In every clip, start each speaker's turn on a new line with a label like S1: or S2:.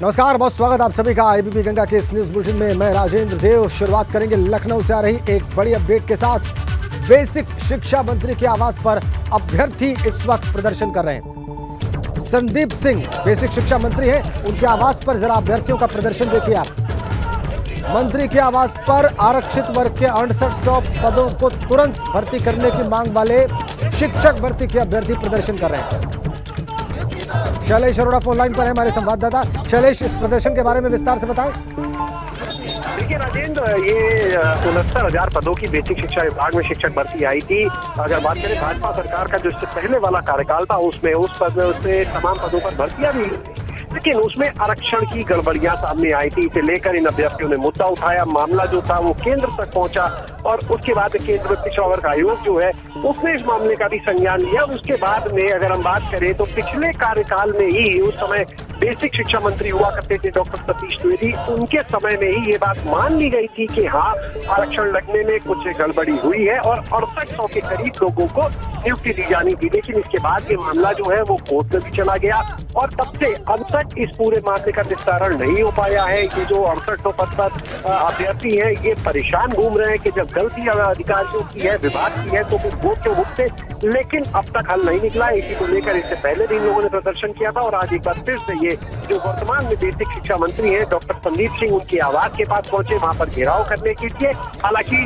S1: नमस्कार, बहुत स्वागत आप सभी का एबीपी गंगा के इस न्यूज बुलेटिन में। मैं राजेंद्र देव। शुरुआत करेंगे लखनऊ से आ रही एक बड़ी अपडेट के साथ। बेसिक शिक्षा मंत्री के आवास पर अभ्यर्थी इस वक्त प्रदर्शन कर रहे हैं। संदीप सिंह बेसिक शिक्षा मंत्री हैं, उनके आवास पर जरा अभ्यर्थियों का प्रदर्शन देखिए आप। मंत्री के आवास पर आरक्षित वर्ग के 6800 पदों को तुरंत भर्ती करने की मांग वाले शिक्षक भर्ती के अभ्यर्थी प्रदर्शन कर रहे हैं। शैलेश अरोड़ा फोन लाइन पर है, हमारे संवाददाता। शैलेश, इस प्रदर्शन के बारे में विस्तार से बताएं।
S2: देखिए राजेंद्र, ये 69,000 पदों की बेसिक शिक्षा विभाग में शिक्षक भर्ती आई थी। अगर बात करें भाजपा सरकार का जो इससे पहले वाला कार्यकाल था, उसमें उस पद में उससे तमाम पदों पर भर्तियां भी, लेकिन उसमें आरक्षण की गड़बड़ियां सामने आई थी। इसे लेकर इन अभ्यर्थियों ने मुद्दा उठाया। मामला जो था वो केंद्र तक पहुंचा और उसके बाद केंद्र में पिछड़ा वर्ग आयोग जो है उसने इस मामले का भी संज्ञान लिया। उसके बाद में अगर हम बात करें तो पिछले कार्यकाल में ही, उस समय बेसिक शिक्षा मंत्री हुआ करते थे डॉक्टर सतीश द्विवेदी, उनके समय में ही ये बात मान ली गई थी कि हाँ, आरक्षण लगने में कुछ गड़बड़ी हुई है और 6800 के करीब लोगों को नियुक्ति दी जानी थी। लेकिन इसके बाद ये मामला जो है वो कोर्ट में भी चला गया और तब से अब तक इस पूरे मामले का निस्तारण नहीं हो पाया है। ये जो 6800 पद पर अभ्यर्थी है, ये परेशान घूम रहे हैं कि जब गलती अधिकारियों की है, विभाग की है, तो फिर वो क्यों भुगते, लेकिन अब तक हल नहीं निकला। इसी को लेकर इससे पहले भी इन लोगों ने प्रदर्शन किया था और आज एक बार फिर से ये जो वर्तमान में बेसिक शिक्षा मंत्री हैं डॉक्टर संदीप सिंह, उनके आवास के पास पहुंचे, वहां पर घेराव करने के लिए। हालांकि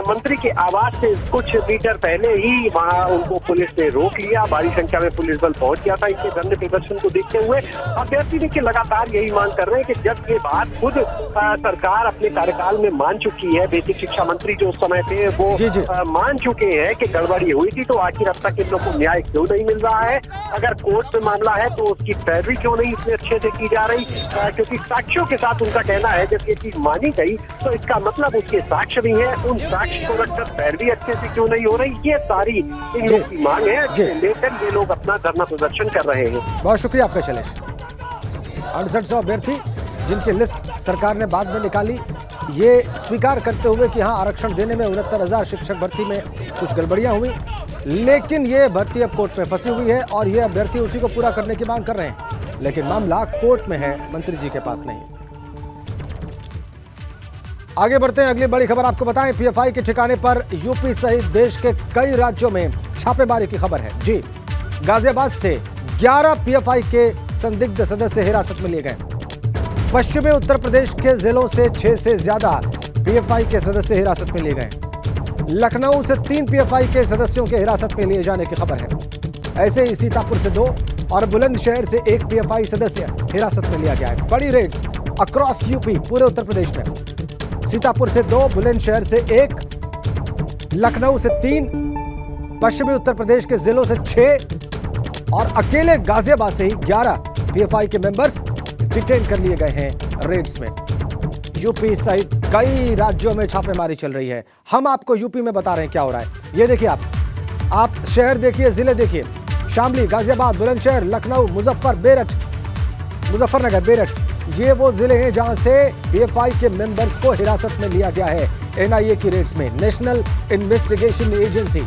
S2: मंत्री के आवास से कुछ मीटर पहले ही वहां उनको पुलिस ने रोक लिया। भारी संख्या में पुलिस बल पहुंच गया था इनके धरने प्रदर्शन को देखते हुए। अभ्यर्थी देखिए लगातार यही मांग कर रहे हैं कि जब ये बात खुद सरकार अपने कार्यकाल में मान चुकी है, बेसिक शिक्षा मंत्री जो उस समय थे वो मान चुके हैं कि गड़बड़ी हुई थी, तो आखिर अब तक इन लोगों को न्याय क्यों नहीं मिल रहा है? अगर कोर्ट में मामला है तो उसकी पैरवी क्यों नहीं इतने अच्छे से की जा रही? क्योंकि साक्ष्यों के साथ उनका कहना है जब ये चीज मानी गई तो इसका मतलब उसके साक्ष्य भी हैं, उन साक्ष्य को रखकर पैरवी अच्छे से क्यों नहीं हो रही? ये सारी इन लोगों की मांग है, लेकर ये लोग अपना धरना प्रदर्शन कर रहे हैं।
S1: बहुत शुक्रिया आपका शैलेश। 6800 अभ्यर्थी जिनकी लिस्ट सरकार ने बाद में निकाली, ये स्वीकार करते हुए कि हाँ, आरक्षण देने में 69,000 शिक्षक भर्ती में कुछ गड़बड़ियां हुई, लेकिन ये भर्ती अब कोर्ट में फंसी हुई है और ये अभ्यर्थी उसी को पूरा करने की मांग कर रहे हैं। लेकिन मामला कोर्ट में है, मंत्री जी के पास नहीं। आगे बढ़ते हैं, अगली बड़ी खबर आपको बताएं। पीएफआई के ठिकाने पर यूपी सहित देश के कई राज्यों में छापेमारी की खबर है। जी, गाजियाबाद से 11 पीएफआई के संदिग्ध सदस्य हिरासत में लिए गए। पश्चिमी उत्तर प्रदेश के जिलों से 6 से ज्यादा पीएफआई के सदस्य हिरासत में लिए गए। लखनऊ से 3 पीएफआई के सदस्यों के हिरासत में लिए जाने की खबर है। ऐसे ही सीतापुर से 2 और बुलंदशहर से 1 पीएफआई सदस्य हिरासत में लिया गया है। बड़ी रेड्स अक्रॉस यूपी, पूरे उत्तर प्रदेश में। सीतापुर से 2, बुलंदशहर से 1, लखनऊ से 3, पश्चिमी उत्तर प्रदेश के जिलों से 6 और अकेले गाजियाबाद से ही 11 पीएफआई के मेंबर्स डिटेन कर लिए गए हैं रेड्स में। यूपी सहित कई राज्यों में छापेमारी चल रही है। हम आपको यूपी में बता रहे हैं क्या हो रहा है। ये देखिए आप शहर देखिए, जिले देखिए, शामली, गाजियाबाद, बुलंदशहर, लखनऊ, मुजफ्फरनगर, बेरठ, ये वो जिले हैं जहां से पीएफआई के मेंबर्स को हिरासत में लिया गया है एनआईए की रेड्स में, नेशनल इन्वेस्टिगेशन एजेंसी।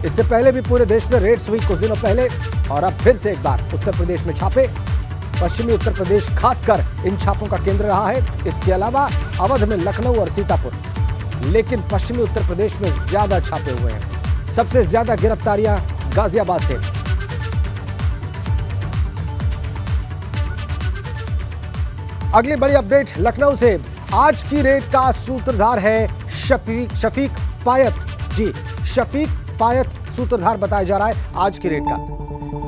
S1: इससे पहले भी पूरे देश में रेड्स हुई कुछ दिनों पहले और अब फिर से एक बार उत्तर प्रदेश में छापे। पश्चिमी उत्तर प्रदेश खासकर इन छापों का केंद्र रहा है। इसके अलावा अवध में लखनऊ और सीतापुर, लेकिन पश्चिमी उत्तर प्रदेश में ज्यादा छापे हुए हैं। सबसे ज्यादा गिरफ्तारियां गाजियाबाद से। अगली बड़ी अपडेट लखनऊ से। आज की रेड का सूत्रधार है शफीक पायत। जी, शफीक पायत सूत्रधार बताया जा रहा है आज की रेड का।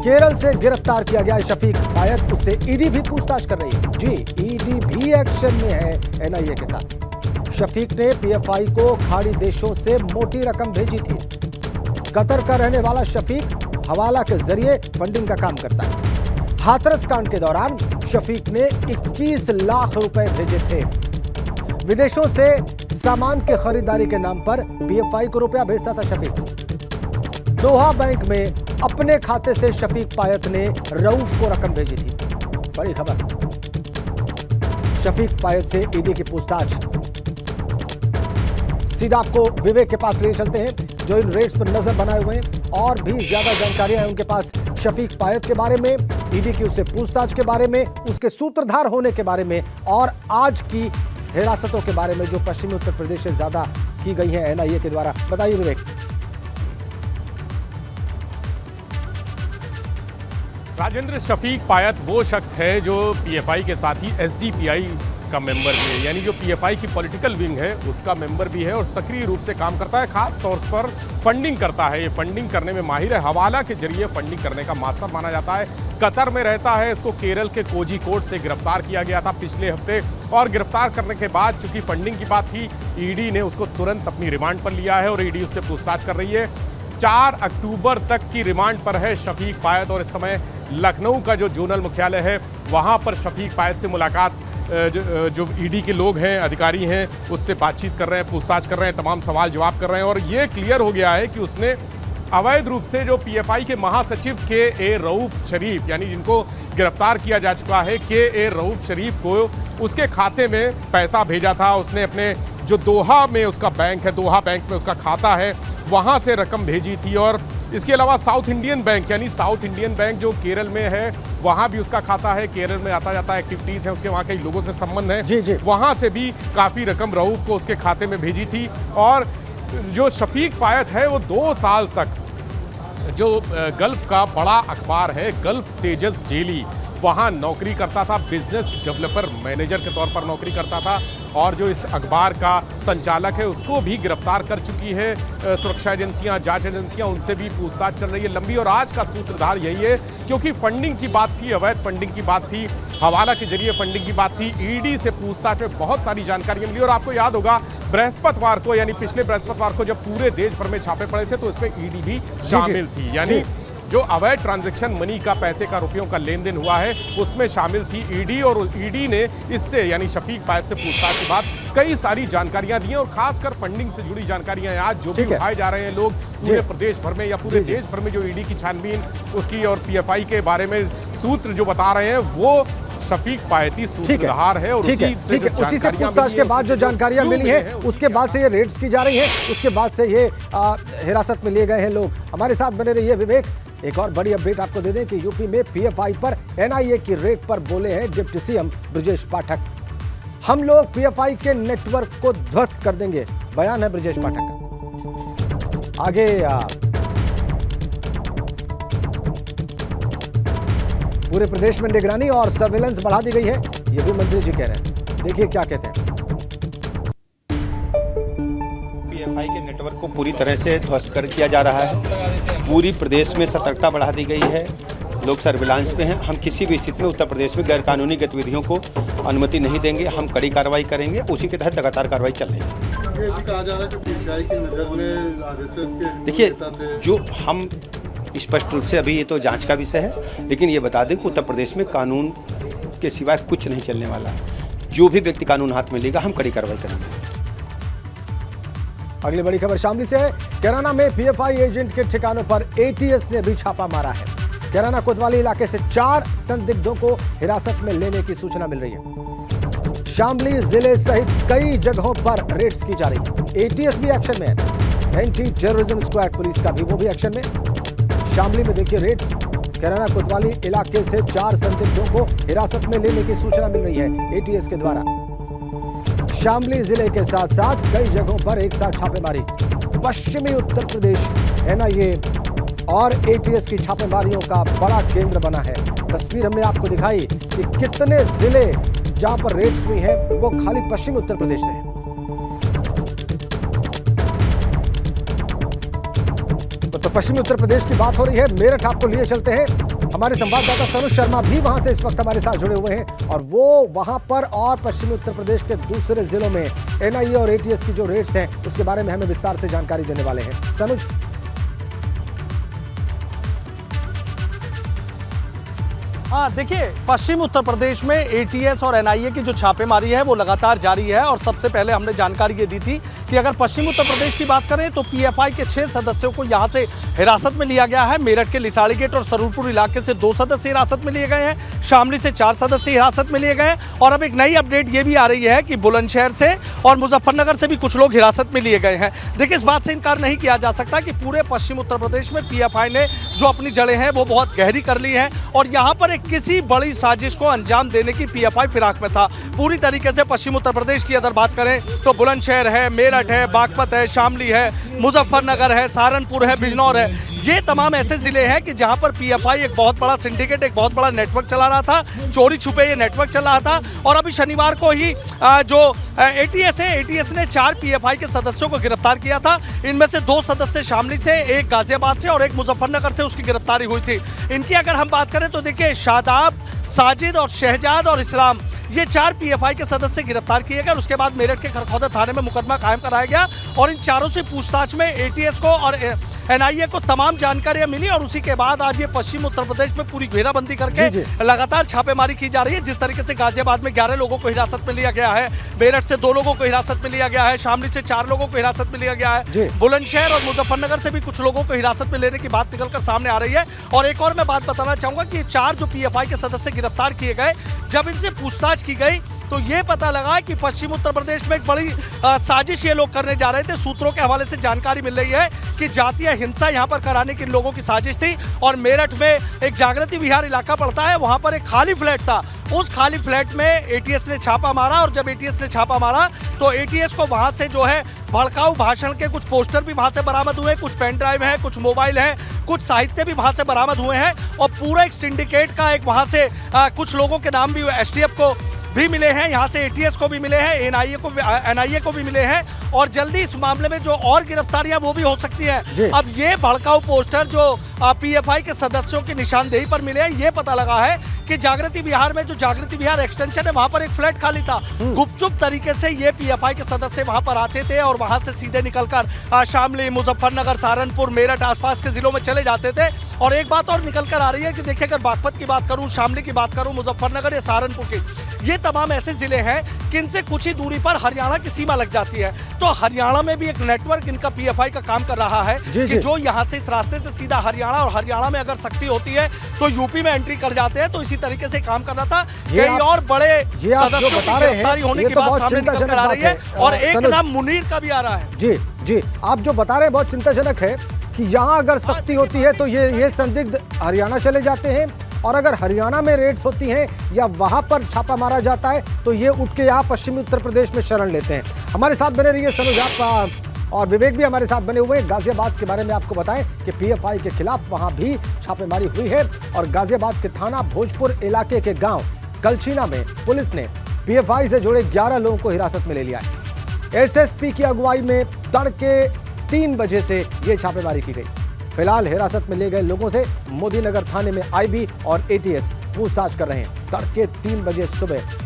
S1: केरल से गिरफ्तार किया गया है शफीक पायत। उससे ईडी भी पूछताछ कर रही है। जी, ईडी भी एक्शन में है एनआईए के साथ। शफीक ने पीएफआई को खाड़ी देशों से मोटी रकम भेजी थी। कतर का रहने वाला शफीक हवाला के जरिए फंडिंग का काम करता है। हाथरस कांड के दौरान शफीक ने 21 लाख रुपए भेजे थे। विदेशों से सामान की खरीदारी के नाम पर पीएफआई को रुपया भेजता था शफीक। दोहा बैंक में अपने खाते से शफीक पायत ने रऊफ को रकम भेजी थी। बड़ी खबर। शफीक पायत से ईडी की पूछताछ। सीधा आपको विवेक के पास ले चलते हैं जो इन रेड्स पर नजर बनाए हुए हैं और भी ज्यादा जानकारियां हैं उनके पास। शफीक पायत के बारे में, ईडी की उससे पूछताछ के बारे में, उसके सूत्रधार होने के बारे में और आज की हिरासतों के बारे में जो पश्चिमी उत्तर प्रदेश से ज्यादा की गई है एनआईए के द्वारा। बताइए विवेक।
S3: राजेंद्र, शफीक पायत वो शख्स है जो पीएफआई के साथ ही एसडीपीआई का मेंबर भी है, यानी जो पीएफआई की पॉलिटिकल विंग है उसका मेंबर भी है और सक्रिय रूप से काम करता है। खास तौर पर फंडिंग करता है, ये फंडिंग करने में माहिर है, हवाला के जरिए फंडिंग करने का मास्टर माना जाता है। कतर में रहता है। इसको केरल के कोझिकोड से गिरफ्तार किया गया था पिछले हफ्ते और गिरफ्तार करने के बाद चूंकि फंडिंग की बात थी, ईडी ने उसको तुरंत अपनी रिमांड पर लिया है और ईडी उससे पूछताछ कर रही है। 4 अक्टूबर तक की रिमांड पर है शफीक पायत और इस समय लखनऊ का जो जोनल मुख्यालय है वहां पर शफीक पायत से मुलाकात जो ईडी के लोग हैं, अधिकारी हैं, उससे बातचीत कर रहे हैं, पूछताछ कर रहे हैं, तमाम सवाल जवाब कर रहे हैं और ये क्लियर हो गया है कि उसने अवैध रूप से जो पीएफआई के महासचिव के रऊफ शरीफ, यानी जिनको गिरफ्तार किया जा चुका है, के रऊफ शरीफ को उसके खाते में पैसा भेजा था। उसने अपने जो दोहा में उसका बैंक है, दोहा बैंक में उसका खाता है, वहाँ से रकम भेजी थी और इसके अलावा साउथ इंडियन बैंक, यानी साउथ इंडियन बैंक जो केरल में है वहाँ भी उसका खाता है, केरल में आता जाता एक्टिविटीज़ है, उसके वहाँ कई लोगों से संबंध है,
S1: जी।
S3: वहाँ से भी काफ़ी रकम रऊफ को उसके खाते में भेजी थी। और जो शफीक पायत है वो 2 साल तक जो गल्फ का बड़ा अखबार है गल्फ तेजस डेली, वहाँ नौकरी करता था, बिजनेस डेवलपर मैनेजर के तौर पर नौकरी करता था और जो इस अखबार का संचालक है उसको भी गिरफ्तार कर चुकी है सुरक्षा एजेंसियां, जांच एजेंसियां, उनसे भी पूछताछ चल रही है लंबी। और आज का सूत्रधार यही है क्योंकि फंडिंग की बात थी, अवैध फंडिंग की बात थी, हवाला के जरिए फंडिंग की बात थी, ईडी से पूछताछ में बहुत सारी जानकारियां मिली। और आपको याद होगा बृहस्पतिवार को, यानी पिछले बृहस्पतिवार को जब पूरे देश भर में छापे पड़े थे तो इसमें ईडी भी शामिल थी, यानी जो अवैध ट्रांजैक्शन मनी का, पैसे का, रुपयों का लेन देन हुआ है उसमें शामिल थी ईडी। और ईडी ने इससे यानी शफीक पायत से पूछताछ के बाद कई सारी जानकारियां दी और खासकर फंडिंग से जुड़ी जानकारियां आज जो भी उठाए जा रहे हैं लोग पूरे प्रदेश भर में या पूरे देश भर में, जो ईडी की छानबीन उसकी और पीएफआई के बारे में सूत्र जो बता रहे हैं वो शफीक पायती सूत्रधार है और उसी से
S1: पूछताछ के बाद जो जानकारियां मिली है उसके बाद से ये रेड्स की जा रही है, उसके बाद से ये हिरासत में लिए गए हैं लोग। हमारे साथ बने रहिए विवेक। एक और बड़ी अपडेट आपको दे दें कि यूपी में पीएफआई पर एनआईए की रेड पर बोले हैं डिप्टी सीएम ब्रजेश पाठक। हम लोग पीएफआई के नेटवर्क को ध्वस्त कर देंगे, बयान है ब्रजेश पाठक का। आगे पूरे प्रदेश में निगरानी और सर्विलेंस बढ़ा दी गई है, ये भी मंत्री जी कह रहे हैं। देखिए क्या कहते हैं।
S4: पीएफआई के नेटवर्क को पूरी तरह से ध्वस्त कर किया जा रहा है, पूरी प्रदेश में सतर्कता बढ़ा दी गई है, लोग सर्विलांस में हैं। हम किसी भी स्थिति में उत्तर प्रदेश में गैरकानूनी गतिविधियों को अनुमति नहीं देंगे, हम कड़ी कार्रवाई करेंगे, उसी के तहत लगातार कार्रवाई चल रही है। देखिए, जो हम स्पष्ट रूप से, अभी ये तो जांच का विषय है, लेकिन ये बता दें कि उत्तर प्रदेश में कानून के सिवाय कुछ नहीं चलने वाला है। जो भी व्यक्ति कानून हाथ में लेगा हम कड़ी कार्रवाई करेंगे।
S1: अगली बड़ी खबर शामली से है। कैराना में पीएफआई एजेंट के ठिकानों पर एटीएस ने भी छापा मारा है। कैराना कोतवाली इलाके से 4 संदिग्धों को हिरासत में लेने की सूचना मिल रही है। शामली जिले सहित कई जगहों पर रेड्स की जा रही है। एटीएस भी एक्शन में है, एंटी टेररिज्म स्क्वाड पुलिस का भी वो भी एक्शन में। शामली में देखिए रेड्स, कैराना कोतवाली इलाके से 4 संदिग्धों को हिरासत में लेने की सूचना मिल रही है एटीएस के द्वारा। शामली जिले के साथ साथ कई जगहों पर एक साथ छापेमारी। पश्चिमी उत्तर प्रदेश एनआईए और एटीएस की छापेमारियों का बड़ा केंद्र बना है। तस्वीर हमने आपको दिखाई कि कितने जिले जहां पर रेड्स हुई हैं वो खाली पश्चिमी उत्तर प्रदेश से है। तो पश्चिमी उत्तर प्रदेश की बात हो रही है, मेरठ आपको लिए चलते हैं। हमारे संवाददाता सनुज शर्मा भी वहां से इस वक्त हमारे साथ जुड़े हुए हैं और वो वहां पर और पश्चिमी उत्तर प्रदेश के दूसरे जिलों में एनआईए और एटीएस की जो रेड्स हैं उसके बारे में हमें विस्तार से जानकारी देने वाले हैं। सनुज।
S5: हाँ, देखिए, पश्चिम उत्तर प्रदेश में एटीएस और एनआईए की जो छापेमारी है वो लगातार जारी है और सबसे पहले हमने जानकारी ये दी थी कि अगर पश्चिम उत्तर प्रदेश की बात करें तो पीएफआई के 6 सदस्यों को यहां से हिरासत में लिया गया है। मेरठ के लिसाड़ी गेट और सरूरपुर इलाके से 2 सदस्य हिरासत में लिए गए हैं, शामली से 4 सदस्य हिरासत में लिए गए हैं और अब एक नई अपडेट ये भी आ रही है कि बुलंदशहर से और मुजफ्फरनगर से भी कुछ लोग हिरासत में लिए गए हैं। देखिए, इस बात से इनकार नहीं किया जा सकता कि पूरे पश्चिम उत्तर प्रदेश में पीएफआई ने जो अपनी जड़ें हैं वो बहुत गहरी कर ली हैं और यहाँ पर एक किसी बड़ी साजिश को अंजाम देने की पीएफआई फिराक में था। पूरी तरीके से पश्चिम उत्तर प्रदेश की अगर बात करें तो बुलंदशहर है, मेरठ है, बागपत है, शामली है, मुजफ्फरनगर है, सहारनपुर है, बिजनौर है, ये तमाम ऐसे जिले हैं कि जहां पर पीएफआई एक बहुत बड़ा सिंडिकेट, एक बहुत बड़ा नेटवर्क चला रहा था, चोरी छुपे ये नेटवर्क चल रहा था। और अभी शनिवार को ही जो एटीएस है, एटीएस ने 4 पीएफआई के सदस्यों को गिरफ्तार किया था। इनमें से 2 सदस्य शामली से, एक गाजियाबाद से और एक मुजफ्फरनगर से उसकी गिरफ्तारी हुई थी। इनकी अगर हम बात करें तो देखिए, शादाब, साजिद और शहजाद और इस्लाम, ये 4 पीएफआई के सदस्य गिरफ्तार किए गए। उसके बाद मेरठ के खरखौदा थाने में मुकदमा कायम कराया गया और इन चारों से पूछताछ में एटीएस को और एनआईए को तमाम जानकारियां मिली और उसी के बाद आज ये पश्चिम उत्तर प्रदेश में पूरी घेराबंदी करके लगातार छापेमारी की जा रही है। जिस तरीके से गाजियाबाद में 11 लोगों को हिरासत में लिया गया है, मेरठ से 2 लोगों को हिरासत में लिया गया है, शामली से 4 लोगों को हिरासत में लिया गया है, बुलंदशहर और मुजफ्फरनगर से भी कुछ लोगों को हिरासत में लेने की बात निकलकर सामने आ रही है। और एक और मैं बात बताना चाहूंगा कि 4 जो पीएफआई के सदस्य गिरफ्तार किए गए, जब इनसे पूछताछ की गई तो ये पता लगा कि पश्चिम उत्तर प्रदेश में एक बड़ी साजिश ये लोग करने जा रहे थे। सूत्रों के हवाले से जानकारी मिल रही है कि जातीय हिंसा यहाँ पर कराने की इन लोगों की साजिश थी। और मेरठ में एक जागृति विहार इलाका पड़ता है, वहाँ पर एक खाली फ्लैट था, उस खाली फ्लैट में एटीएस ने छापा मारा और जब एटीएस ने छापा मारा तो एटीएस को वहाँ से जो है भड़काऊ भाषण के कुछ पोस्टर भी वहाँ से बरामद हुए, कुछ पेन ड्राइव है, कुछ मोबाइल है, कुछ साहित्य भी वहाँ से बरामद हुए हैं और पूरा एक सिंडिकेट का एक वहाँ से कुछ लोगों के नाम भी एसटीएफ को भी मिले हैं, यहाँ से एटीएस को भी मिले हैं, एनआईए को भी मिले हैं और जल्दी इस मामले में जो और गिरफ्तारियां वो भी हो सकती हैं। अब ये भड़काऊ पोस्टर जो पीएफआई के सदस्यों की निशानदेही पर मिले हैं, ये पता लगा है कि जागृति विहार में जो जागृति विहार एक्सटेंशन है वहां पर एक फ्लैट खाली था। गुपचुप तरीके से ये पीएफआई के सदस्य वहां पर आते थे और वहां से सीधे निकलकर शामली, मुजफ्फरनगर, सहारनपुर, मेरठ आसपास के जिलों में चले जाते थे। और एक बात और निकल कर आ रही है कि देखिए, अगर बागपत की बात करूं, शामली की बात करूं, मुजफ्फरनगर या सहारनपुर की, ये तमाम ऐसे जिले हैं कि इनसे कुछ ही दूरी पर हरियाणा की सीमा लग जाती है। तो हरियाणा में भी एक नेटवर्क इनका पीएफआई का काम कर रहा है कि जो यहाँ से इस रास्ते से सीधा हरियाणा और हरियाणा में अगर सख्ती होती है तो यूपी में एंट्री कर जाते हैं। तो इसी तरीके से काम करना था। कई और बड़े सदस्यों की गिरफ्तारी होने की बात सामने निकल कर आ रही है और एक नाम मुनीर का भी आ रहा है।
S1: जी, आप जो बता रहे हैं बहुत चिंताजनक है कि यहाँ अगर सख्ती होती है तो ये संदिग्ध हरियाणा चले जाते हैं और अगर हरियाणा में रेड्स होती हैं या वहां पर छापा मारा जाता है तो ये उठ के यहाँ पश्चिमी उत्तर प्रदेश में शरण लेते हैं। हमारे साथ बने रहिए सनुज, आप और विवेक भी हमारे साथ बने हुए हैं। गाजियाबाद के बारे में आपको बताएं कि पीएफआई के खिलाफ वहां भी छापेमारी हुई है और गाजियाबाद के थाना भोजपुर इलाके के गांव कलचीना में पुलिस ने पीएफआई से जुड़े 11 लोगों को हिरासत में ले लिया है। एसएसपी की अगुवाई में तड़के 3 बजे से ये छापेमारी की गई। फिलहाल हिरासत में ले गए लोगों से मोदीनगर थाने में आईबी और एटीएस पूछताछ कर रहे हैं। तड़के 3 बजे सुबह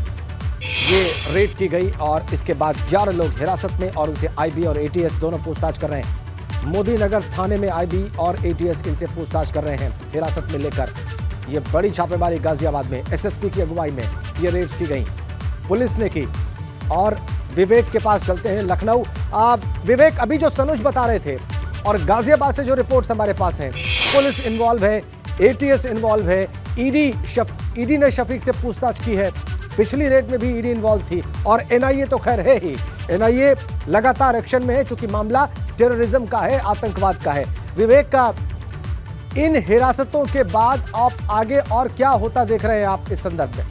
S1: ये रेड की गई और इसके बाद 11 लोग हिरासत में और उनसे आईबी और एटीएस दोनों पूछताछ कर रहे हैं। मोदीनगर थाने में आईबी और एटीएस इनसे पूछताछ कर रहे हैं हिरासत में लेकर। ये बड़ी छापेमारी गाजियाबाद में एसएसपी की अगुवाई में ये रेड की गई, पुलिस ने की। और विवेक के पास चलते हैं, लखनऊ। विवेक, अभी जो सनुज बता रहे थे और गाजियाबाद से जो रिपोर्ट्स हमारे पास हैं, पुलिस इन्वॉल्व है, एटीएस इन्वॉल्व है, ईडी ने शफीक से पूछताछ की है, पिछली रेड में भी ईडी इन्वॉल्व थी और एनआईए तो खैर है ही। एनआईए लगातार एक्शन में है चूंकि मामला टेररिज्म का है, आतंकवाद का है। विवेक का इन हिरासतों के बाद आप आगे और क्या होता देख रहे हैं आप इस संदर्भ में?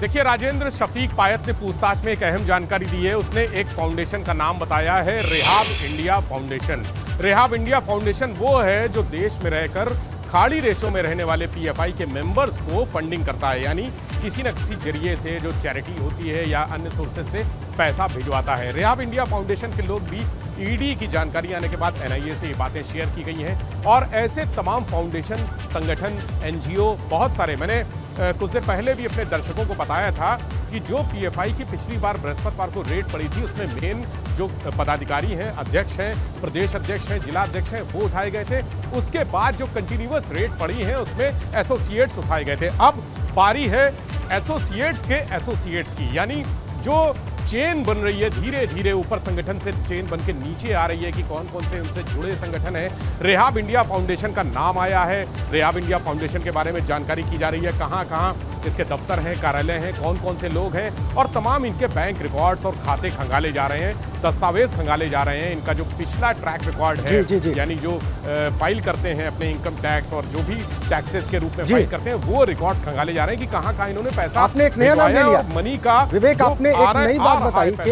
S3: देखिए, राजेंद्र शफीक पायत ने पूछताछ में एक अहम जानकारी दी है। उसने एक फाउंडेशन का नाम बताया है, rehab India foundation. Rehab India foundation वो है जो देश में रहकर खाड़ी देशों में रहने वाले पीएफआई के मेंबर्स को फंडिंग करता है, यानी किसी न किसी जरिए से जो चैरिटी होती है या अन्य सोर्सेज से पैसा भिजवाता है। रेहाब इंडिया फाउंडेशन के लोग भी ईडी की जानकारी आने के बाद एनआईए से ये बातें शेयर की गई हैं और ऐसे तमाम फाउंडेशन, संगठन, एनजीओ बहुत सारे, मैंने कुछ देर पहले भी अपने दर्शकों को बताया था कि जो पीएफआई की पिछली बार बृहस्पतिवार को रेड पड़ी थी उसमें मेन जो पदाधिकारी हैं, अध्यक्ष हैं, प्रदेश अध्यक्ष हैं, जिला अध्यक्ष हैं, वो उठाए गए थे। उसके बाद जो कंटिन्यूअस रेड पड़ी है उसमें एसोसिएट्स उठाए गए थे। अब बारी है एसोसिएट्स के एसोसिएट्स की, यानी जो चेन बन रही है धीरे धीरे ऊपर, संगठन से चेन बन के नीचे आ रही है कि कौन कौन से उनसे जुड़े संगठन है। रेहाब इंडिया फाउंडेशन का नाम आया है। रेहाब इंडिया फाउंडेशन के बारे में जानकारी की जा रही है, कहाँ कहाँ इसके दफ्तर हैं, कार्यालय हैं, कौन कौन से लोग हैं, और तमाम इनके बैंक रिकॉर्ड्स और खाते खंगाले जा रहे हैं, दस्तावेज खंगाले जा रहे हैं। इनका जो पिछला ट्रैक रिकॉर्ड है,
S1: जी।
S3: यानी जो फाइल करते हैं अपने इनकम टैक्स और जो भी टैक्सेस के रूप में फाइल करते हैं, वो रिकॉर्ड्स खंगाले जा रहे हैं कि कहाँ कहाँ इन्होंने पैसा
S1: आपने एक नया नाम ले लिया,
S3: मनी का।
S1: विवेक, आपने एक नई बात बताई कि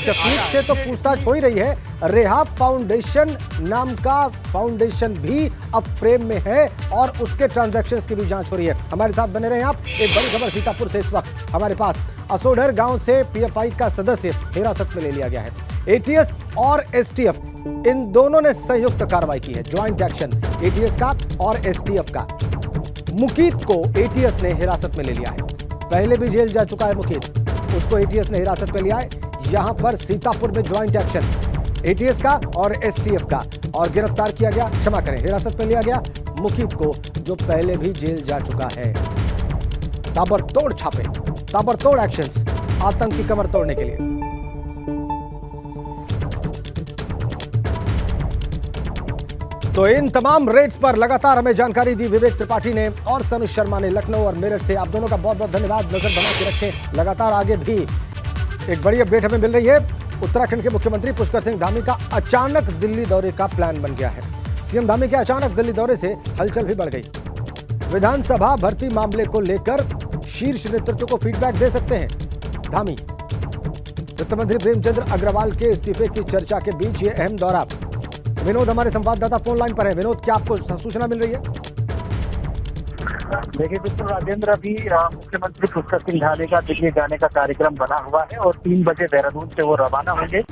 S1: शफीक से तो पूछताछ हो ही रही है, रेहाब फाउंडेशन नाम का फाउंडेशन भी अब फ्रेम में है और उसके ट्रांजैक्शंस की भी जांच हो रही है। हमारे साथ बने रहे आप। एक बड़ी खबर सीतापुर से इस वक्त हमारे पास, असोडर गांव से पीएफआई का सदस्य हिरासत में ले लिया गया है। एटीएस और एसटीएफ इन दोनों ने संयुक्त कार्रवाई की है, ज्वाइंट एक्शन एटीएस का और एसटीएफ का। मुकीत को एटीएस ने हिरासत में ले लिया है, पहले भी जेल जा चुका है मुकीत, उसको एटीएस ने हिरासत में लिया है। यहां पर सीतापुर में ज्वाइंट एक्शन एटीएस का और एसटीएफ का, और गिरफ्तार किया गया, क्षमा करें, हिरासत में लिया गया मुकीत को, जो पहले भी जेल जा चुका है। ताबड़तोड़ छापे, ताबड़तोड़ एक्शंस, आतंक की कमर तोड़ने के लिए। तो इन तमाम रेड्स पर लगातार हमें जानकारी दी विवेक त्रिपाठी ने और सनुज शर्मा ने लखनऊ और मेरठ से। आप दोनों का बहुत बहुत धन्यवाद। नजर बना के रखें, लगातार आगे भी एक बड़ी अपडेट हमें मिल रही है। उत्तराखंड के मुख्यमंत्री पुष्कर सिंह धामी का अचानक दिल्ली दौरे का प्लान बन गया है। सीएम धामी के अचानक दिल्ली दौरे से हलचल भी बढ़ गई। विधानसभा भर्ती मामले को लेकर शीर्ष नेतृत्व को फीडबैक दे सकते हैं धामी। वित्त मंत्री प्रेमचंद्र अग्रवाल के इस्तीफे की चर्चा के बीच ये अहम दौरा। विनोद हमारे संवाददाता फोन लाइन पर है। विनोद, क्या आपको सूचना मिल रही है?
S6: देखिए बिल्कुल राजेंद्र, अभी मुख्यमंत्री पुष्कर सिंह धामी का दिल्ली जाने का कार्यक्रम बना हुआ है और 3 बजे देहरादून से वो रवाना होंगे।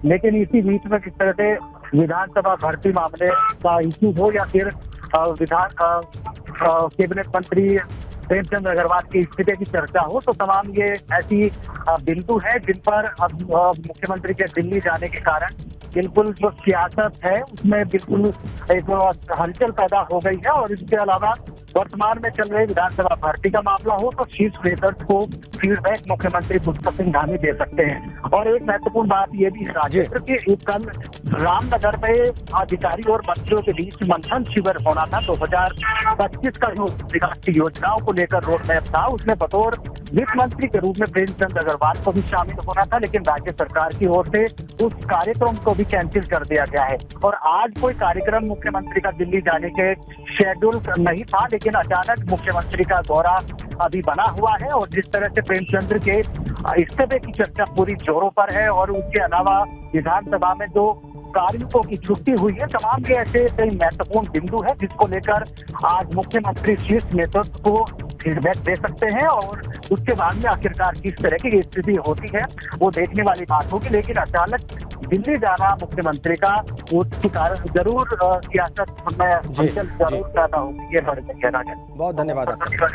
S6: लेकिन इसी बीच में किस तरह से विधानसभा भर्ती मामले का इश्यू हो या फिर कैबिनेट मंत्री प्रेमचंद्र अग्रवाल के इस्तीफे की चर्चा हो, तो तमाम ये ऐसी बिंदु है जिन पर अब मुख्यमंत्री के दिल्ली जाने के कारण बिल्कुल जो सियासत है उसमें बिल्कुल एक हलचल पैदा हो गई है। और इसके अलावा वर्तमान में चल रहे विधानसभा भर्ती का मामला हो तो शीर्ष नेतृत्व को फीडबैक मुख्यमंत्री पुष्कर सिंह धामी दे सकते हैं। और एक महत्वपूर्ण बात ये भी है राजेंद्र कि कल रामनगर में अधिकारी और मंत्रियों के बीच मंथन शिविर होना था। 2025 का जो विकास की योजनाओं को लेकर रोड मैप था, उसमें बतौर वित्त मंत्री के रूप में प्रेमचंद्र अग्रवाल को भी शामिल होना था, लेकिन राज्य सरकार की ओर से उस कार्यक्रम को भी कैंसिल कर दिया गया है। और आज कोई कार्यक्रम मुख्यमंत्री का दिल्ली जाने के शेड्यूल नहीं था, लेकिन अचानक मुख्यमंत्री का दौरा अभी बना हुआ है। और जिस तरह से प्रेमचंद्र के इस्तीफे की चर्चा पूरी जोरों पर है और उसके अलावा विधानसभा में जो कार्मिकों की छुट्टी हुई है, तमाम के ऐसे कई महत्वपूर्ण बिंदु है जिसको लेकर आज मुख्यमंत्री शीर्ष नेतृत्व को फीडबैक दे सकते हैं। और उसके बाद में आखिरकार किस तरह की स्थिति होती है वो देखने वाली बात होगी। लेकिन अचानक दिल्ली जाना मुख्यमंत्री का, उसके कारण जरूर सियासत में हलचल जरूर पैदा होगी। ये बढ़ गई।
S1: बहुत धन्यवाद आपका।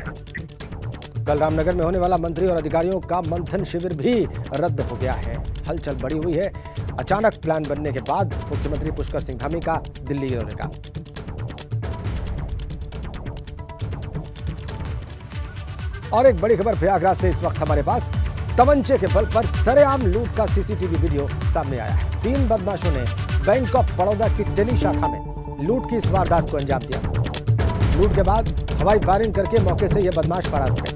S1: कल रामनगर में होने वाला मंत्री और अधिकारियों का मंथन शिविर भी रद्द हो गया है। हलचल बढ़ी हुई है अचानक प्लान बनने के बाद मुख्यमंत्री पुष्कर सिंह धामी का दिल्ली दौरे का। और एक बड़ी खबर प्रयागराज से इस वक्त हमारे पास। तमंचे के बल पर सरेआम लूट का सीसीटीवी वीडियो सामने आया है। 3 बदमाशों ने बैंक ऑफ बड़ौदा की टेली शाखा में लूट की इस वारदात को अंजाम दिया। लूट के बाद हवाई फायरिंग करके मौके से ये बदमाश फरार हो गए।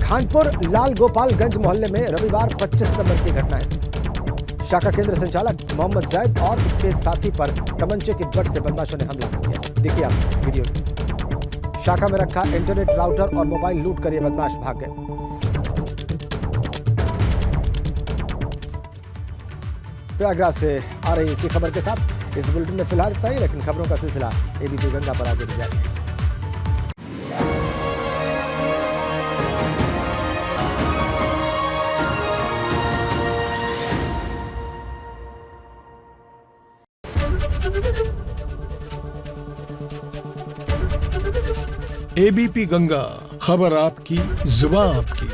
S1: खानपुर लाल गोपालगंज मोहल्ले में रविवार 25 नंबर की घटना है। शाखा केंद्र संचालक मोहम्मद जैद और उसके साथी पर तमंचे के बट से बदमाशों ने हमला कर दिया। देखिए आप वीडियो। शाखा में रखा इंटरनेट राउटर और मोबाइल लूट कर ये बदमाश भाग गए। प्रयागराज से आ रही इसी खबर के साथ इस बुलेटिन में फिलहाल इतना ही, लेकिन खबरों का सिलसिला एबीपी गंगा पर आगे भी जारी है।
S7: एबीपी गंगा, खबर आपकी, जुबान आपकी।